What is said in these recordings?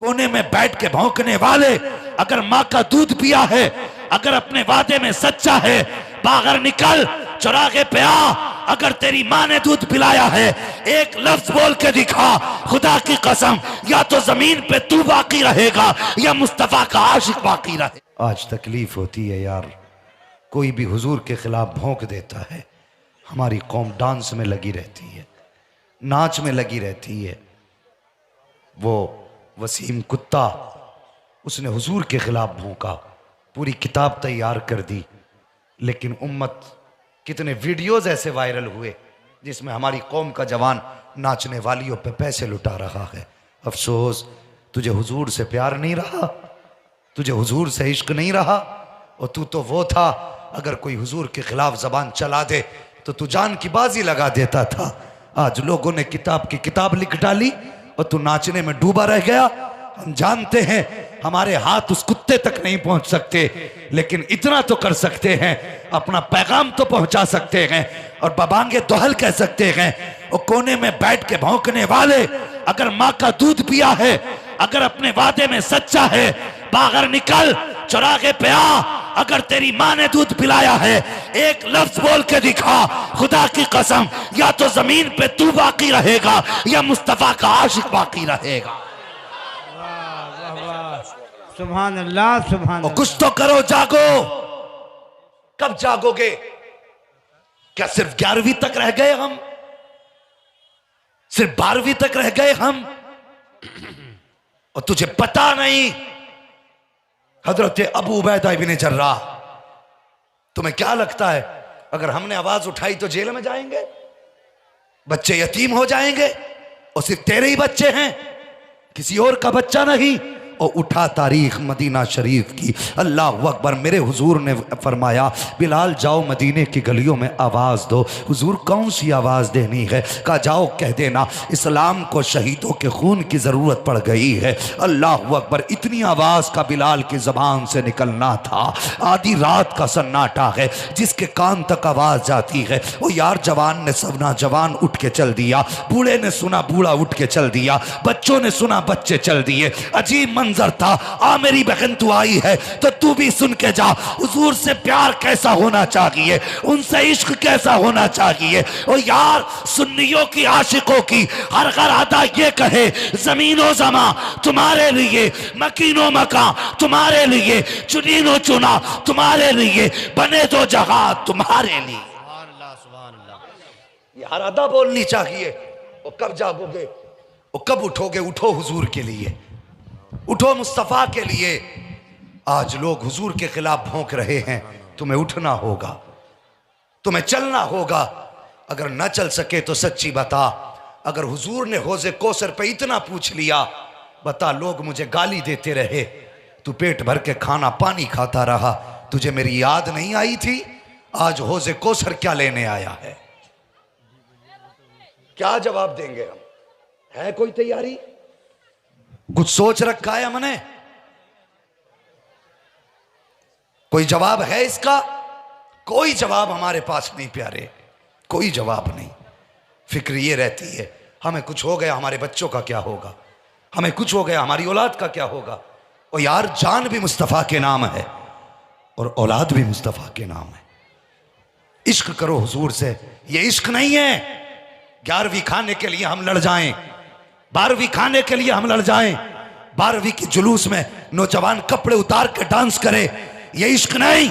कोने में बैठ के भौंकने वाले, अगर माँ का दूध पिया है, अगर अपने वादे में सच्चा है, बाहर निकल चौराहे पे आ। अगर तेरी माँ ने दूध पिलाया है, एक लफ्ज बोल के दिखा, खुदा की कसम, या तो जमीन पे तू बाकी रहेगा या मुस्तफा का आशिक बाकी रहे। आज तकलीफ होती है यार, कोई भी हुजूर के खिलाफ भौंक देता है, हमारी कौम डांस में लगी रहती है, नाच में लगी रहती है। वो वसीम कुत्ता, उसने हुजूर के खिलाफ भौंका, पूरी किताब तैयार कर दी, लेकिन उम्मत, कितने वीडियोस ऐसे वायरल हुए जिसमें हमारी कौम का जवान नाचने वालियों पे पैसे लुटा रहा है। अफसोस, तुझे हुजूर से प्यार नहीं रहा, तुझे हुजूर से इश्क नहीं रहा, और तू तो वो था, अगर कोई हुजूर के खिलाफ जबान चला दे तो तू जान की बाजी लगा देता था। आज लोगों ने किताब की किताब लिख डाली और तू नाचने में डूबा रह गया। हम जानते हैं हमारे हाथ उस कुत्ते तक नहीं पहुंच सकते, लेकिन इतना तो कर सकते हैं, अपना पैगाम तो पहुंचा सकते हैं और बबांगे दोहल कह सकते हैं। और कोने में बैठ के भौंकने वाले, अगर माँ का दूध पिया है, अगर अपने वादे में सच्चा है, बाहर निकल चौराहे पे आ। अगर तेरी माँ ने दूध पिलाया है, एक लफ्ज बोल के दिखा, खुदा की कसम, या तो जमीन पे तू बाकी रहेगा या मुस्तफा का आशिक बाकी रहेगा। सुभान अल्लाह, सुभान अल्लाह। कुछ तो करो, जागो। कब जागोगे? क्या सिर्फ 11वीं तक रह गए हम? सिर्फ 12वीं तक रह गए हम? और तुझे पता नहीं, हजरत अबू उबैदा इब्न जर्राह, तुम्हें क्या लगता है अगर हमने आवाज उठाई तो जेल में जाएंगे, बच्चे यतीम हो जाएंगे? और सिर्फ तेरे ही बच्चे हैं, किसी और का बच्चा नहीं। और उठा तारीख मदीना शरीफ की, अल्लाह अकबर। मेरे हुजूर ने फरमाया, बिलाल जाओ मदीने की गलियों में आवाज़ दो। हुजूर कौन सी आवाज़ देनी है? कहा जाओ कह देना, इस्लाम को शहीदों के खून की ज़रूरत पड़ गई है। अल्लाह अकबर। इतनी आवाज़ का बिलाल की ज़बान से निकलना था। आधी रात का सन्नाटा है, जिसके कान तक आवाज़ जाती है। वो यार जवान ने सबना जवान उठ के चल दिया, बूढ़े ने सुना बूढ़ा उठ के चल दिया, बच्चों ने सुना बच्चे चल दिए। अजीब मंजर था। आ मेरी बहन तू आई है तो तू भी सुन के जा, हुजूर से प्यार कैसा होना चाहिए, उनसे इश्क कैसा होना चाहिए। ओ यार, सुन्नियों की आशिकों की हर घर अदा ये कहे, जमीनो जमा तुम्हारे लिए, मकीनो मका तुम्हारे लिए, चुनीनो चुना तुम्हारे लिए, बने दो जहां तुम्हारे लिए। यार अदा बोलनी चाहिए। और कब जागोगे? और कब उठोगे? उठो हुजूर के लिए, उठो मुस्तफा के लिए। आज लोग हुजूर के खिलाफ भौंक रहे हैं, तुम्हें उठना होगा, तुम्हें चलना होगा। अगर न चल सके तो सच्ची बता, अगर हुजूर ने हौज़े कौसर पे इतना पूछ लिया, बता लोग मुझे गाली देते रहे, तू पेट भर के खाना पानी खाता रहा, तुझे मेरी याद नहीं आई थी? आज हौज़े कौसर क्या लेने आया है? क्या जवाब देंगे हम? है कोई तैयारी? कुछ सोच रखा है हमने? कोई जवाब है इसका? कोई जवाब हमारे पास नहीं प्यारे, कोई जवाब नहीं। फिक्र ये रहती है, हमें कुछ हो गया हमारे बच्चों का क्या होगा, हमें कुछ हो गया हमारी औलाद का क्या होगा। और यार जान भी मुस्तफ़ा के नाम है और औलाद भी मुस्तफ़ा के नाम है। इश्क करो हुजूर से। ये इश्क नहीं है 11वीं खाने के लिए हम लड़ जाएं, 12वीं खाने के लिए हम लड़ जाएं, 12वीं के जुलूस में नौजवान कपड़े उतार के डांस करे। ये इश्क नहीं।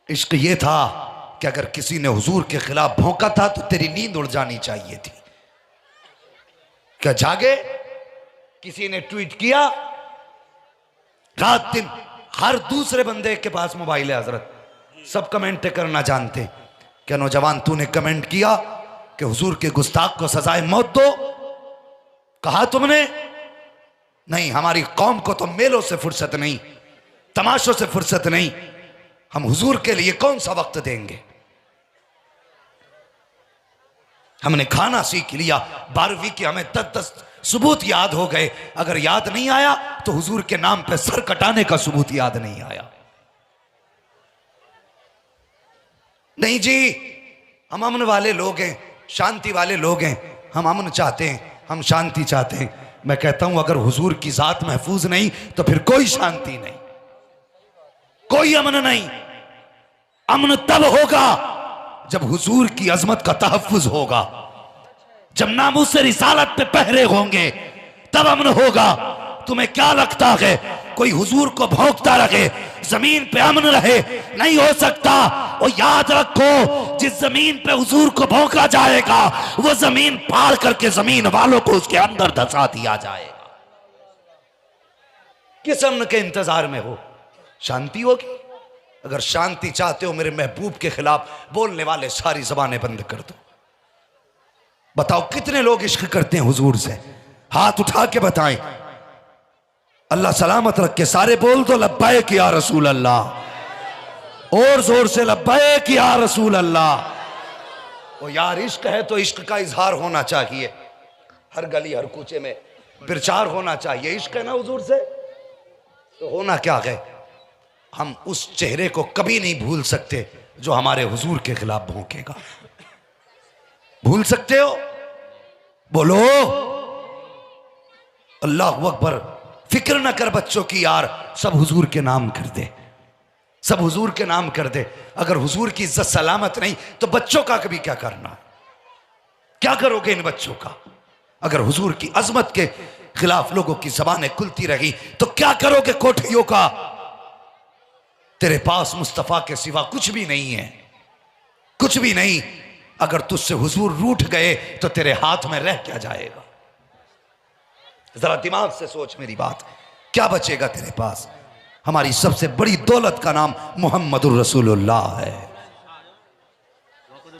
इश्क ये था कि अगर किसी ने हुजूर के खिलाफ भौंका था तो तेरी नींद उड़ जानी चाहिए थी। क्या जागे? किसी ने ट्वीट किया, रात दिन हर दूसरे बंदे के पास मोबाइल है हजरत, सब कमेंट करना जानते हैं। क्या नौजवान तूने कमेंट किया कि हुजूर के गुस्ताख को सजाए मौत दो? कहा तुमने? नहीं, हमारी कौम को तो मेलों से फुर्सत नहीं, तमाशों से फुर्सत नहीं। हम हुजूर के लिए कौन सा वक्त देंगे? हमने खाना सीख लिया, 12वीं के हमें 10 सबूत याद हो गए। अगर याद नहीं आया तो हुजूर के नाम पे सर कटाने का सबूत याद नहीं आया। नहीं जी, हम अमन वाले लोग हैं, शांति वाले लोग हैं, हम अमन चाहते हैं, हम शांति चाहते हैं। मैं कहता हूं अगर हुजूर की जात महफूज नहीं तो फिर कोई शांति नहीं, कोई अमन नहीं। अमन तब होगा जब हुजूर की अजमत का तहफ्फुज होगा, जब नामूस रिसालत पे पहरे होंगे, तब अमन होगा। तुम्हें क्या लगता है कोई हुजूर को भौंकता रहे जमीन पे अमन रहे? नहीं हो सकता। और याद रखो, जिस जमीन पे हुजूर को भौंका जाएगा वो जमीन फाड़ करके जमीन वालों को उसके अंदर धंसा दिया जाएगा। किस अमन के इंतजार में हो? शांति होगी। अगर शांति चाहते हो मेरे महबूब के खिलाफ बोलने वाले सारी जबानें बंद कर दो। बताओ कितने लोग इश्क करते हैं हुजूर से? हाथ उठा के बताएं। अल्लाह सलामत रखे। सारे बोल दो लब्बैक या रसूल अल्लाह। और जोर से लब्बैक या रसूल अल्लाह। ओ यार, इश्क है तो इश्क का इजहार होना चाहिए, हर गली हर कूचे में प्रचार होना चाहिए। इश्क है ना हुजूर से, तो होना क्या है? हम उस चेहरे को कभी नहीं भूल सकते जो हमारे हुजूर के खिलाफ भौंकेगा। भूल सकते हो? बोलो अल्लाह अकबर। फिक्र न कर बच्चों की यार, सब हुजूर के नाम कर दे, सब हुजूर के नाम कर दे। अगर हुजूर की इज्जत सलामत नहीं तो बच्चों का कभी क्या करना? क्या करोगे इन बच्चों का? अगर हुजूर की अजमत के खिलाफ लोगों की जबानें खुलती रही तो क्या करोगे कोठियों का? तेरे पास मुस्तफा के सिवा कुछ भी नहीं है, कुछ भी नहीं। अगर तुझसे हुजूर रूठ गए तो तेरे हाथ में रह क्या जाएगा? जरा दिमाग से सोच मेरी बात, क्या बचेगा तेरे पास? हमारी सबसे बड़ी दौलत का नाम मुहम्मदुर रसूलुल्लाह है।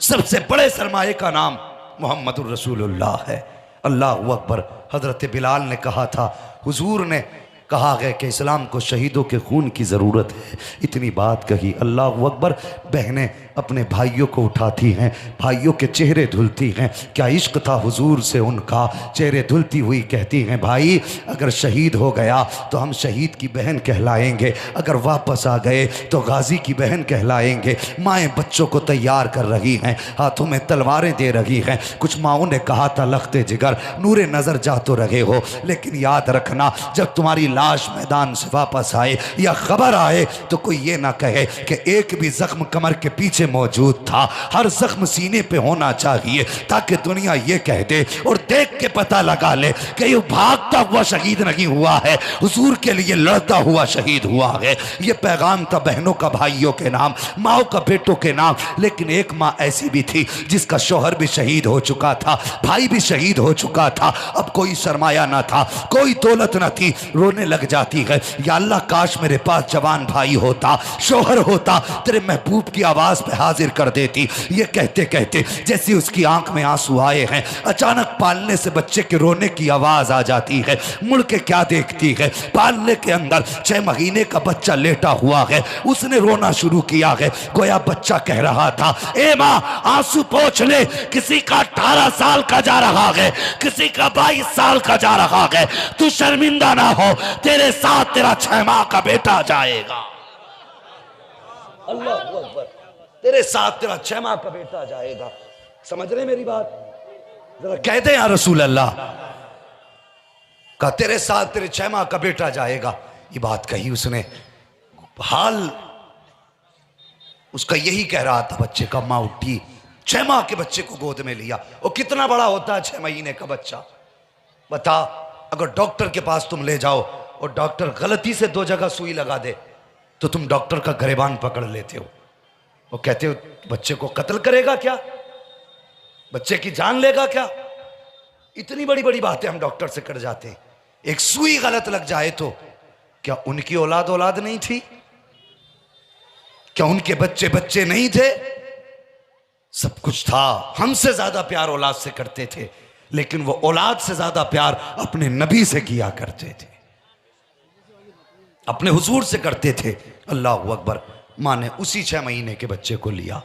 सबसे बड़े सरमाए का नाम मुहम्मदुर रसूलुल्लाह है। अल्लाह अकबर। हजरत बिलाल ने कहा था, हुजूर ने कहा गया कि इस्लाम को शहीदों के खून की ज़रूरत है। इतनी बात कही, अल्लाह अकबर। बहनें अपने भाइयों को उठाती हैं, भाइयों के चेहरे धुलती हैं। क्या इश्क था हुजूर से उनका? चेहरे धुलती हुई कहती हैं, भाई अगर शहीद हो गया तो हम शहीद की बहन कहलाएंगे, अगर वापस आ गए तो गाजी की बहन कहलाएंगे। माएँ बच्चों को तैयार कर रही हैं, हाथों में तलवारें दे रही हैं। कुछ माओं ने कहा था, लख्ते जिगर नूरे नज़र जा तो रहे हो, लेकिन याद रखना जब तुम्हारी लाश मैदान से वापस आए या खबर आए तो कोई ये ना कहे कि एक भी जख्म कमर के पीछे मौजूद था। हर जख्म सीने पे होना चाहिए ताकि दुनिया ये कह दे और देख के पता लगा ले कि ये भागता हुआ शहीद नहीं हुआ है, हुजूर के लिए लड़ता हुआ शहीद हुआ है। ये पैगाम था बहनों का भाइयों के नाम, माओ का बेटों के नाम। लेकिन एक माँ ऐसी भी थी जिसका शौहर भी शहीद हो चुका था, भाई भी शहीद हो चुका था। अब कोई सरमाया ना था, कोई दौलत ना थी। रोने लग जाती है, या अल्लाह काश मेरे पास जवान भाई होता, शौहर होता, तेरे महबूब की आवाज पे हाजिर कर देती। ये कहते कहते जैसे उसकी आंख में आंसू आए हैं, अचानक पालने से बच्चे के रोने की आवाज आ जाती है। मुड़ के क्या देखती है, पालने के अंदर 6 महीने का बच्चा लेटा हुआ है। उसने रोना शुरू किया है, गोया बच्चा कह रहा था, ए माँ आंसू पोंछ ले, किसी का 18 साल का जा रहा है, किसी का 22 साल का जा रहा है। तू शर्मिंदा ना हो, तेरे साथ तेरा 6 माह का बेटा जाएगा। अल्लाह अकबर। तेरे साथ तेरा 6 माह का बेटा जाएगा। समझ रहे मेरी बात? जरा कह दे या रसूल अल्लाह। का तेरे साथ तेरे 6 माह का बेटा जाएगा। ये बात कही उसने, हाल उसका यही कह रहा था। बच्चे का माँ उठी, 6 माह के बच्चे को गोद में लिया। और कितना बड़ा होता है 6 महीने का बच्चा? बता, अगर डॉक्टर के पास तुम ले जाओ और डॉक्टर गलती से 2 जगह सुई लगा दे तो तुम डॉक्टर का गिरेबान पकड़ लेते हो। वो कहते हो बच्चे को कत्ल करेगा क्या, बच्चे की जान लेगा क्या? इतनी बड़ी बड़ी बातें हम डॉक्टर से कर जाते हैं। एक सुई गलत लग जाए तो क्या उनकी औलाद नहीं थी? क्या उनके बच्चे बच्चे नहीं थे? सब कुछ था। हमसे ज्यादा प्यार औलाद से करते थे, लेकिन वो औलाद से ज्यादा प्यार अपने नबी से किया करते थे, अपने हुजूर से करते थे। अल्लाह अकबर। माँ ने उसी 6 महीने के बच्चे को लिया,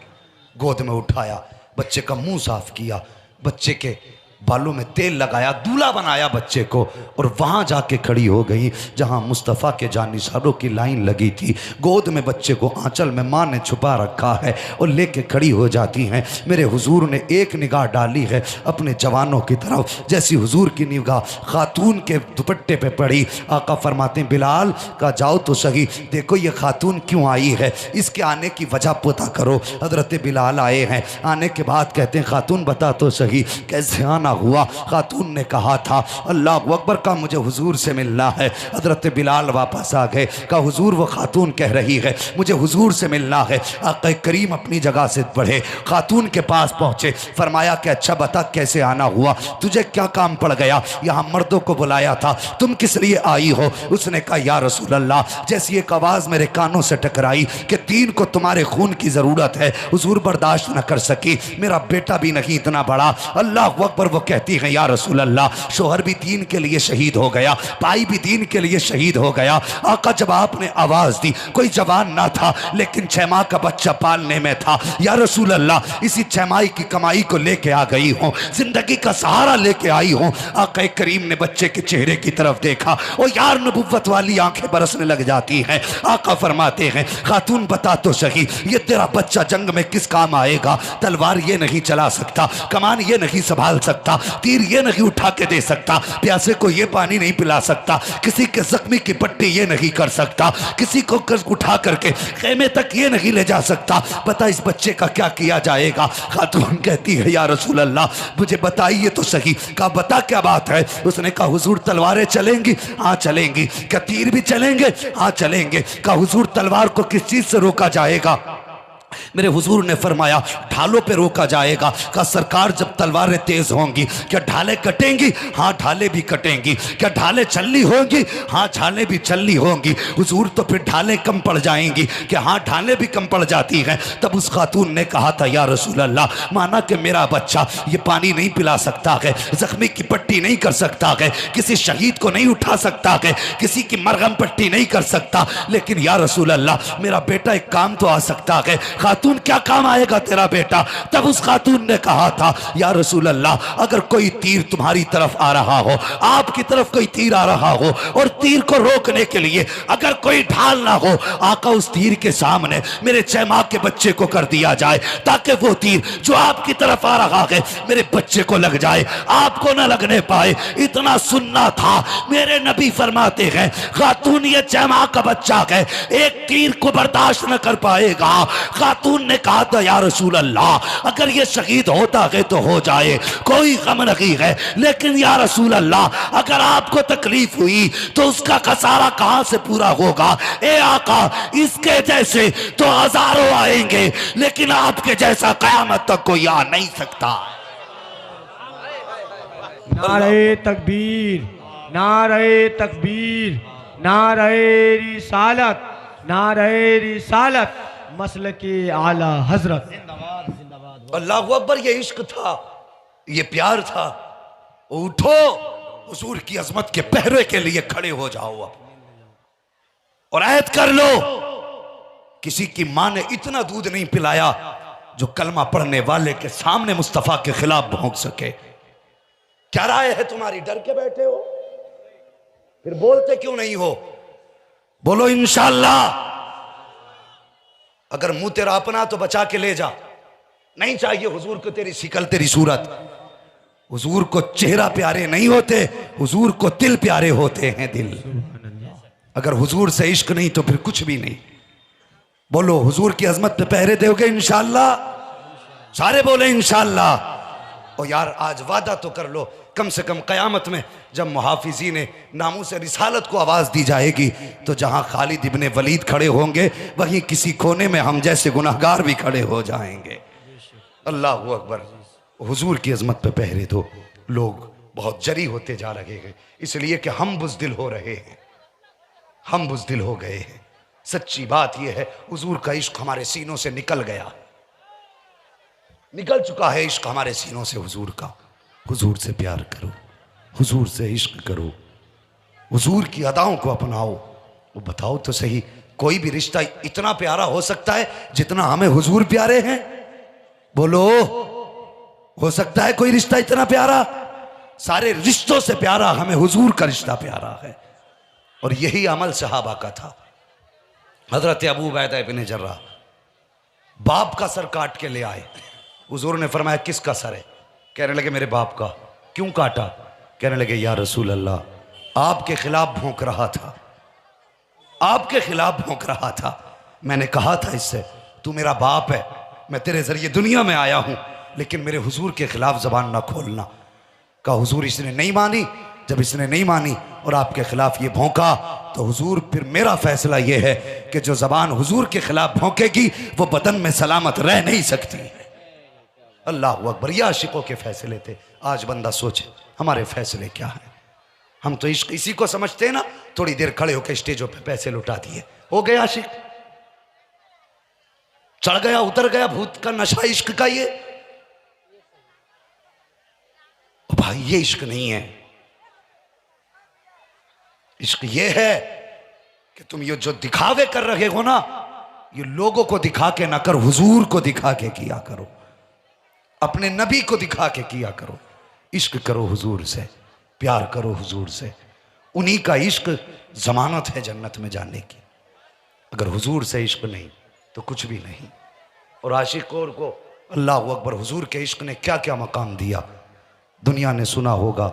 गोद में उठाया, बच्चे का मुंह साफ किया, बच्चे के बालों में तेल लगाया, दूल्हा बनाया बच्चे को, और वहाँ जाके खड़ी हो गई जहाँ मुस्तफ़ा के जानिसारों की लाइन लगी थी। गोद में बच्चे को आंचल में माँ ने छुपा रखा है और लेके खड़ी हो जाती हैं। मेरे हुजूर ने एक निगाह डाली है अपने जवानों की तरफ। जैसी हुजूर की निगाह खातून के दुपट्टे पे पड़ी, आका फरमाते बिलाल का जाओ तो सही, देखो ये खातून क्यों आई है, इसके आने की वजह पता करो। हजरत बिलाल आए हैं, आने के बाद कहते हैं खातून बता तो सही कैसे आना हुआ। खातून ने कहा था अल्लाह अकबर का मुझे हुजूर से मिलना है। हजरत बिलाल वापस आ गए, कहा हुजूर वो खातून कह रही है मुझे हुजूर से मिलना है। आका करीम अपनी जगह से बढ़े, खातून के पास पहुंचे, फरमाया कि अच्छा बता कैसे आना हुआ, तुझे क्या काम पड़ गया, यहाँ मर्दों को बुलाया था, तुम किस लिए आई हो। उसने कहा या रसूल अल्लाह, जैसी एक आवाज मेरे कानों से टकराई कि तीन को तुम्हारे खून की जरूरत है, हुजूर बर्दाश्त न कर सकी, मेरा बेटा भी नहीं इतना बड़ा। अल्लाह अकबर। वो कहती है या रसूल अल्लाह, शोहर भी दीन के लिए शहीद हो गया, भाई भी दीन के लिए शहीद हो गया। आका जब आपने आवाज दी, कोई जवान ना था लेकिन 6 माह का बच्चा पालने में था। या रसूल अल्लाह, इसी 6 माह की कमाई को लेके आ गई हूँ, जिंदगी का सहारा लेके आई हूँ। आका करीम ने बच्चे के चेहरे की तरफ देखा और यार नबुव्वत वाली आंखें बरसने लग जाती हैं। आका फरमाते हैं खातून बता तो सही, ये तेरा बच्चा जंग में किस काम आएगा, तलवार ये नहीं चला सकता, कमान ये नहीं संभाल सकता, तीर ये नहीं उठा के दे सकता, प्यासे को ये पानी नहीं पिला सकता, किसी के जख्मी की पट्टी ये नहीं कर सकता, किसी को उठा करके खेमे तक ये नहीं ले जा सकता, पता इस बच्चे का क्या किया जाएगा। खातून कहती है या रसूल अल्लाह मुझे बताइए तो सही। कहा बता क्या बात है। उसने कहा हुजूर तलवारें चलेंगी, हाँ चलेंगी। क्या तीर भी चलेंगे, हाँ चलेंगे। कहा हुजूर तलवार को किस चीज से रोका जाएगा। मेरे हुजूर ने फरमाया ढालों पे रोका जाएगा। कहा सरकार जब तलवारें तेज होंगी क्या ढालें कटेंगी, हाँ ढालें भी कटेंगी। क्या ढालें चलनी होंगी, हाँ ढालें भी चलनी होंगी। हुजूर तो फिर ढालें कम पड़ जाएंगी, कि हाँ ढालें भी कम पड़ जाती हैं। तब उस खातून ने कहा था या रसूल अल्लाह, माना कि मेरा बच्चा ये पानी नहीं पिला सकता है, जख्मी की पट्टी नहीं कर सकता है, किसी शहीद को नहीं उठा सकता है, किसी की मरहम पट्टी नहीं कर सकता, लेकिन या रसूल अल्लाह मेरा बेटा एक काम तो आ सकता है। खातून क्या काम आएगा तेरा बेटा। तब उस खातून ने कहा था या रसूल अल्लाह, अगर कोई तीर तुम्हारी तरफ आ रहा हो, आपकी तरफ कोई तीर आ रहा हो, और तीर को रोकने के लिए अगर कोई ढाल ना हो, आका उस तीर के सामने मेरे 6 माह के बच्चे को कर दिया जाए, ताकि वो तीर जो आपकी तरफ आ रहा है मेरे बच्चे को लग जाए, आपको ना लगने पाए। इतना सुनना था। मेरे नबी फरमाते हैं खातून ये 6 माह का बच्चा है, एक तीर को बर्दाश्त न कर पाएगा। खातून ने कहा था या रसूल अल्लाह, अगर ये शहीद होता है तो हो जाए, कोई गम नहीं है, लेकिन या रसूल अल्लाह अगर आपको तकलीफ हुई तो उसका खसारा कहां से पूरा होगा। ए आका, इसके जैसे तो हजारों आएंगे, लेकिन आपके जैसा कयामत तक कोई आ नहीं सकता। नारे तकबीर, नारे तकबीर, नारे रिसालत, नारे रिसालत, मसल के आला हजरत। अल्लाह अकबर। ये इश्क था, ये प्यार था। उठो, हुजूर की अजमत के पहरे के लिए खड़े हो जाओ अब, और ऐद कर लो किसी की मां ने इतना दूध नहीं पिलाया जो कलमा पढ़ने वाले के सामने मुस्तफा के खिलाफ भौंक सके। क्या राय है तुम्हारी, डर के बैठे हो, फिर बोलते क्यों नहीं हो। बोलो इंशाअल्लाह। अगर मुंह तेरा अपना तो बचा के ले जा, नहीं चाहिए हुजूर को तेरी शिकल तेरी सूरत। हुजूर को चेहरा प्यारे नहीं होते, हुजूर को दिल प्यारे होते हैं, दिल। अगर हुजूर से इश्क नहीं तो फिर कुछ भी नहीं। बोलो हुजूर की अजमत पे पहरे दोगे इंशाअल्लाह। सारे बोले इंशाअल्लाह। और यार आज वादा तो कर लो, कम से कम कयामत में जब मुहाफिजी ने नामों से रिसालत को आवाज दी जाएगी तो जहां खालिद इब्ने वलीद खड़े होंगे वहीं किसी कोने में हम जैसे गुनाहगार भी खड़े हो जाएंगे। अल्लाह अकबर। हुजूर की अजमत पे पहरे दो। लोग बहुत जरी होते जा रहे हैं, इसलिए कि हम बुज़दिल हो रहे हैं, हम बुज़दिल हो गए हैं। सच्ची बात यह है हुजूर का इश्क हमारे सीनों से निकल गया, निकल चुका है इश्क हमारे सीनों से हुजूर का। हुजूर से प्यार करो, हुजूर से इश्क करो, हुजूर की अदाओं को अपनाओ। वो बताओ तो सही, कोई भी रिश्ता इतना प्यारा हो सकता है जितना हमें हुजूर प्यारे हैं? बोलो, हो सकता है कोई रिश्ता इतना प्यारा? सारे रिश्तों से प्यारा हमें हुजूर का रिश्ता प्यारा है। और यही अमल सहाबा का था। हजरत अबू उबैदा इब्न जर्राह बाप का सर काट के ले आए। हुजूर ने फरमाया किसका सर है? कहने लगे मेरे बाप का। क्यों काटा? कहने लगे या रसूल अल्लाह आपके खिलाफ भौंक रहा था, आपके खिलाफ भौंक रहा था। मैंने कहा था इससे तू मेरा बाप है, मैं तेरे जरिए दुनिया में आया हूं, लेकिन मेरे हुजूर के खिलाफ जबान ना खोलना। कहा हुजूर इसने नहीं मानी। जब इसने नहीं मानी और आपके खिलाफ ये भौंका तो हुजूर फिर मेरा फैसला ये है कि जो जबान हुजूर के खिलाफ भौंकेगी वो बदन में सलामत रह नहीं सकती है। अल्लाह अकबर। ये आशिकों के फैसले थे। आज बंदा सोचे हमारे फैसले क्या हैं। हम तो इश्क इसी को समझते हैं ना, थोड़ी देर खड़े होकर स्टेजों पे पैसे लुटा दिए, हो गया आशिक, चढ़ गया उतर गया, भूत का नशा इश्क का। ये भाई ये इश्क नहीं है। इश्क ये है कि तुम ये जो दिखावे कर रहे हो ना, ये लोगों को दिखा के ना कर, हुजूर को दिखा के किया करो, अपने नबी को दिखा के किया करो। इश्क करो हुजूर से, प्यार करो हुजूर से। उन्हीं का इश्क जमानत है जन्नत में जाने की। अगर हुजूर से इश्क नहीं तो कुछ भी नहीं। और आशिकों को अल्लाह अकबर हुजूर के इश्क ने क्या क्या मकाम दिया। दुनिया ने सुना होगा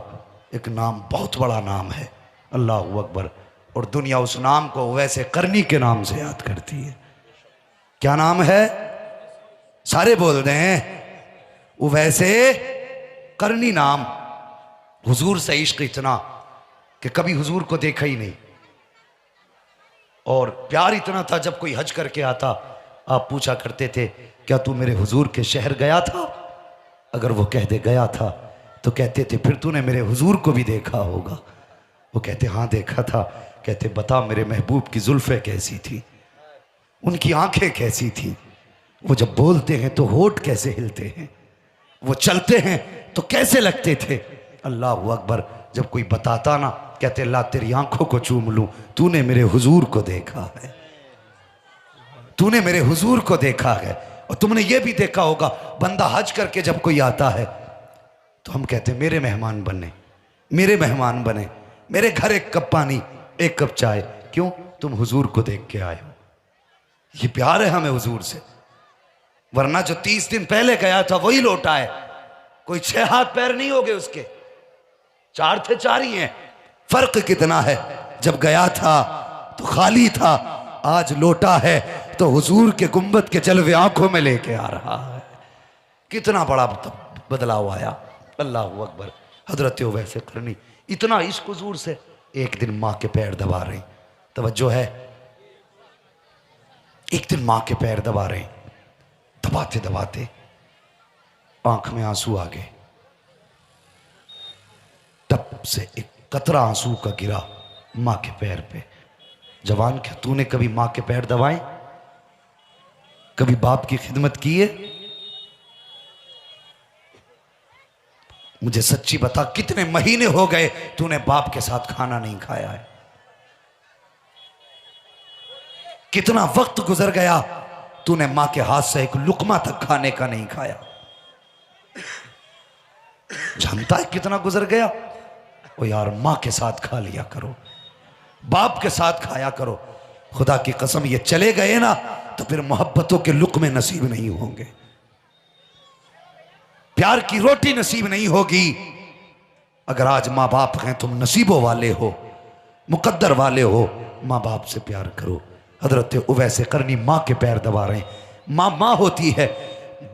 एक नाम, बहुत बड़ा नाम है, अल्लाह अकबर। और दुनिया उस नाम को वैसे करनी के नाम से याद करती है। क्या नाम है? सारे बोल रहे हैं वैसे करनी नाम। हुजूर से इश्क इतना कि कभी हुजूर को देखा ही नहीं। और प्यार इतना था, जब कोई हज करके आता आप पूछा करते थे क्या तू मेरे हुजूर के शहर गया था? अगर वो कह दे गया था तो कहते थे फिर तूने मेरे हुजूर को भी देखा होगा। वो कहते हाँ देखा था। कहते बता मेरे महबूब की जुल्फें कैसी थी, उनकी आंखें कैसी थी, वो जब बोलते हैं तो होठ कैसे हिलते हैं, वो चलते हैं तो कैसे लगते थे। अल्लाह अकबर। जब कोई बताता ना कहते अल्लाह तेरी आंखों को चूम लूं, तूने मेरे हुजूर को देखा है, तूने मेरे हुजूर को देखा है। और तुमने ये भी देखा होगा बंदा हज करके जब कोई आता है तो हम कहते मेरे मेहमान बने, मेरे मेहमान बने, मेरे घर एक कप पानी एक कप चाय। क्यों? तुम हुजूर को देख के आए हो। ये प्यार है हमें हुजूर से। वरना जो 30 दिन पहले गया था वही लौटा है। कोई 6 हाथ पैर नहीं हो गए उसके, 4 थे 4 ही हैं। फर्क कितना है, जब गया था तो खाली था, आज लौटा है तो हुजूर के गुंबद के जलवे आंखों में लेके आ रहा है। कितना बड़ा बदलाव आया। अल्लाह अकबर। हजरत वैसे करनी इतना इश्क हुजूर से। एक दिन माँ के पैर दबा रहे, तवज्जो है, एक दिन माँ के पैर दबा रहे, दबाते दबाते आंख में आंसू आ गए। तब से एक कतरा आंसू का गिरा माँ के पैर पे। जवान क्या तूने कभी माँ के पैर दबाए? कभी बाप की खिदमत की है? मुझे सच्ची बता कितने महीने हो गए तूने बाप के साथ खाना नहीं खाया है? कितना वक्त गुजर गया तूने मां के हाथ से एक लुकमा तक खाने का नहीं खाया? जानता है कितना गुजर गया? ओ यार मां के साथ खा लिया करो, बाप के साथ खाया करो। खुदा की कसम ये चले गए ना तो फिर मोहब्बतों के लुकमे नसीब नहीं होंगे, प्यार की रोटी नसीब नहीं होगी। अगर आज माँ बाप हैं तुम नसीबों वाले हो, मुकद्दर वाले हो, माँ बाप से प्यार करो। हजरत उवैस करनी माँ के पैर दबा रहे हैं। माँ माँ होती है,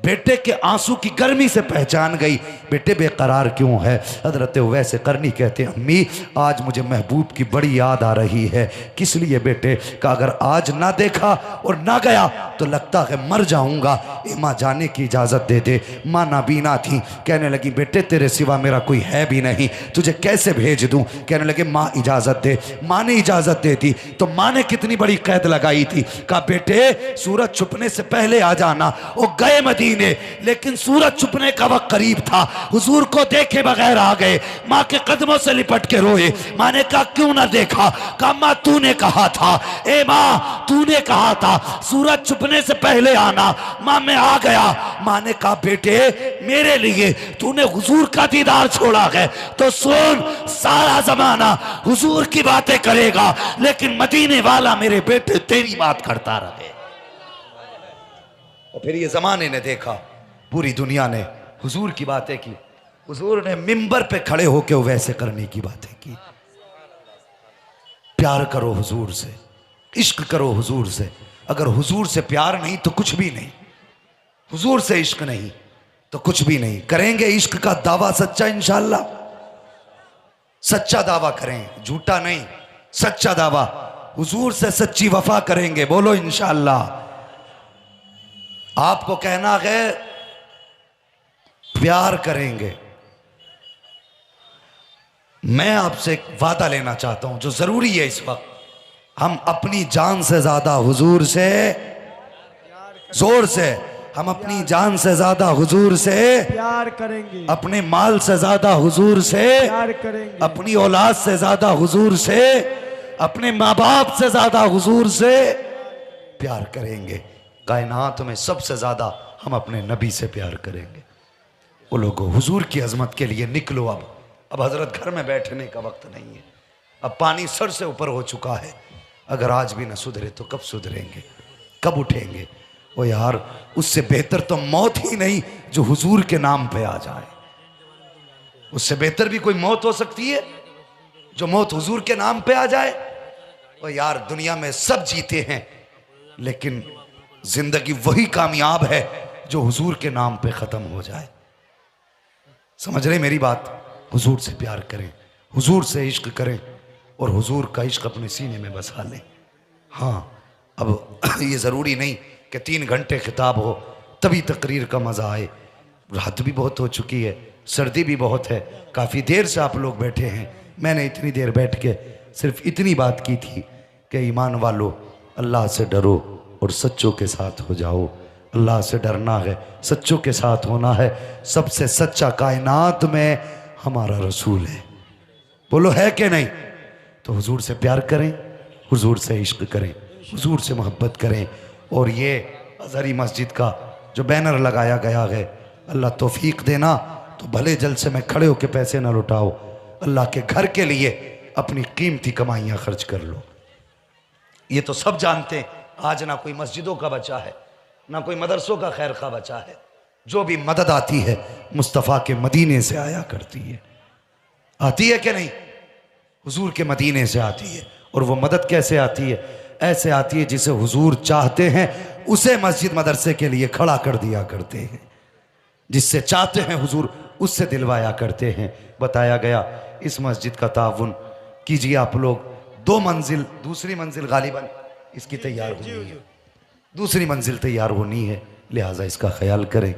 बेटे के आंसू की गर्मी से पहचान गई बेटे बेकरार क्यों है। हजरत उवैस करनी कहते हैं अम्मी आज मुझे महबूब की बड़ी याद आ रही है। किस लिए बेटे? का अगर आज ना देखा और ना गया तो लगता है मर जाऊंगा। माँ जाने की इजाज़त दे दे। माँ नाबीना थी, कहने लगी बेटे तेरे सिवा मेरा कोई है भी नहीं, तुझे कैसे भेज दूँ? कहने लगे माँ इजाज़त दे। माँ ने इजाज़त दे दी तो माँ ने कितनी बड़ी कैद लगाई थी। कहा बेटे सूरज छुपने से पहले आ जाना। वो गए मदीने, लेकिन सूरज छुपने का वक्त करीब था। हुजूर को देखे बगैर आ गए, माँ के कदमों से लिपट के रोए। माँ ने कहा क्यों ना देखा? कहा माँ तूने कहा था, ए माँ तूने कहा था सूरज छुपने से पहले आना। माँ मैं आ गया। माँ ने कहा बेटे मेरे लिए तूने हुजूर का दीदार छोड़ा है तो सुन, सारा जमाना हुजूर की बातें करेगा लेकिन मदीने वाला मेरे बेटे तेरी बात करता रहे। और फिर ये जमाने ने देखा, पूरी दुनिया ने हुजूर की बातें की। हुजूर ने मिंबर पे खड़े होकर वैसे करने की बातें की। प्यार करो हुजूर से, इश्क करो हुजूर से। अगर हुजूर से प्यार नहीं तो कुछ भी नहीं, हुजूर से इश्क नहीं तो कुछ भी नहीं। करेंगे इश्क का दावा सच्चा इंशाअल्लाह, सच्चा दावा करें, झूठा नहीं, सच्चा दावा। हुजूर से सच्ची वफा करेंगे, बोलो इंशाअल्लाह। आपको कहना है प्यार करेंगे। मैं आपसे एक वादा लेना चाहता हूं जो जरूरी है इस वक्त। हम अपनी जान से ज्यादा हुजूर से, जोर से, हम अपनी जान से ज्यादा हुजूर से प्यार करेंगे, अपने माल से ज्यादा हुजूर से प्यार करेंगे, अपनी औलाद से ज्यादा हुजूर से, अपने माँ बाप से ज्यादा हुजूर से प्यार करेंगे। कायनात में सबसे ज्यादा हम अपने नबी से प्यार करेंगे। वो लोगों हुजूर की अजमत के लिए निकलो। अब हजरत घर में बैठने का वक्त नहीं है। अब पानी सर से ऊपर हो चुका है। अगर आज भी न सुधरे तो कब सुधरेंगे, कब उठेंगे? वो यार उससे बेहतर तो मौत ही नहीं जो हुजूर के नाम पे आ जाए। उससे बेहतर भी कोई मौत हो सकती है जो मौत हुजूर के नाम पे आ जाए? वो यार दुनिया में सब जीते हैं लेकिन जिंदगी वही कामयाब है जो हुजूर के नाम पे खत्म हो जाए। समझ रहे मेरी बात? हुजूर से प्यार करें, हुजूर से इश्क करें और हुजूर का इश्क अपने सीने में बसा लें। हाँ, अब ये ज़रूरी नहीं कि 3 घंटे खिताब हो तभी तकरीर का मज़ा आए। रात भी बहुत हो चुकी है, सर्दी भी बहुत है, काफ़ी देर से आप लोग बैठे हैं। मैंने इतनी देर बैठ के सिर्फ इतनी बात की थी कि ईमान वालों अल्लाह से डरो और सच्चों के साथ हो जाओ। अल्लाह से डरना है, सच्चों के साथ होना है। सबसे सच्चा कायनात में हमारा रसूल है, बोलो है कि नहीं? तो हुजूर से प्यार करें, हुजूर से इश्क करें, हुजूर से मोहब्बत करें। और ये अज़हरी मस्जिद का जो बैनर लगाया गया है, अल्लाह तौफीक देना तो भले जलसे में खड़े होकर पैसे ना लुटाओ, अल्लाह के घर के लिए अपनी कीमती कमाइयाँ खर्च कर लो। ये तो सब जानते हैं, आज ना कोई मस्जिदों का बचा है ना कोई मदरसों का खैर खा बचा है। जो भी मदद आती है मुस्तफ़ा के मदीने से आया करती है। आती है कि नहीं? हुजूर के मदीने से आती है। और वो मदद कैसे आती है? ऐसे आती है जिसे हुजूर चाहते हैं उसे मस्जिद मदरसे के लिए खड़ा कर दिया करते हैं। जिससे चाहते हैं हुजूर उससे दिलवाया करते हैं। बताया गया इस मस्जिद का ताउन कीजिए आप लोग। 2 मंजिल, दूसरी मंजिल गालिबन इसकी तैयार होनी है, दूसरी मंजिल तैयार होनी है, लिहाजा इसका ख्याल करें।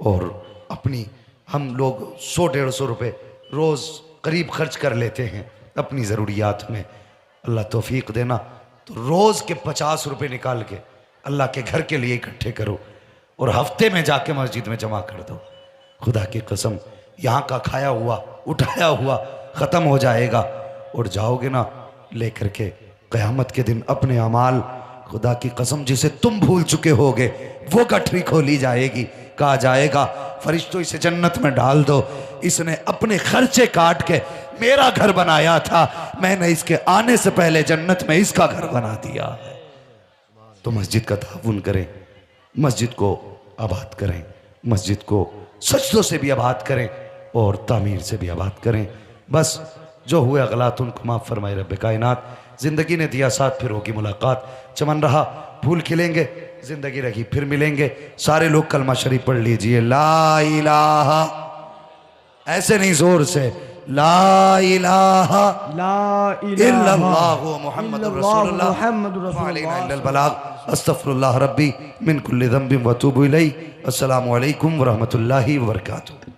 और अपनी हम लोग 100-150 रुपये रोज़ करीब खर्च कर लेते हैं अपनी ज़रूरियात में। अल्लाह तौफीक देना तो रोज़ के 50 रुपये निकाल के अल्लाह के घर के लिए इकट्ठे करो और हफ्ते में जाके मस्जिद में जमा कर दो। खुदा की कसम यहाँ का खाया हुआ उठाया हुआ ख़त्म हो जाएगा और जाओगे ना लेकर के क़यामत के दिन अपने अमाल, खुदा की कसम जिसे तुम भूल चुके होगे वो गठरी खोली जाएगी। कहा जाएगा फरिश्तों इसे जन्नत में डाल दो, इसने अपने खर्चे काट के मेरा घर बनाया था, मैंने इसके आने से पहले जन्नत में इसका घर बना दिया है। तो मस्जिद का ताउन करें, मस्जिद को आबाद करें, मस्जिद को सजदों से भी आबाद करें और तामीर से भी आबाद करें। बस जो हुए गलत उनको माफ़ फरमाए रब्बे कायनात। ज़िंदगी ने दिया साथ फिर होगी मुलाकात। चमन रहा फूल खिलेंगे, ज़िंदगी रही फिर मिलेंगे। सारे लोग कलमा शरीफ पढ़ लीजिए। ला इलाहा, ऐसे नहीं जोर से, ला इलाहा इल्लल्लाहु मुहम्मदुर रसूलुल्लाह व अलैना इल्लल बलाग। अस्तगफिरुल्लाह रब्बी मिन कुल्लि ज़ंबिन व अतूबु इलैहि। अस्सलामु अलैकुम व रहमतुल्लाहि व बरकातुहू।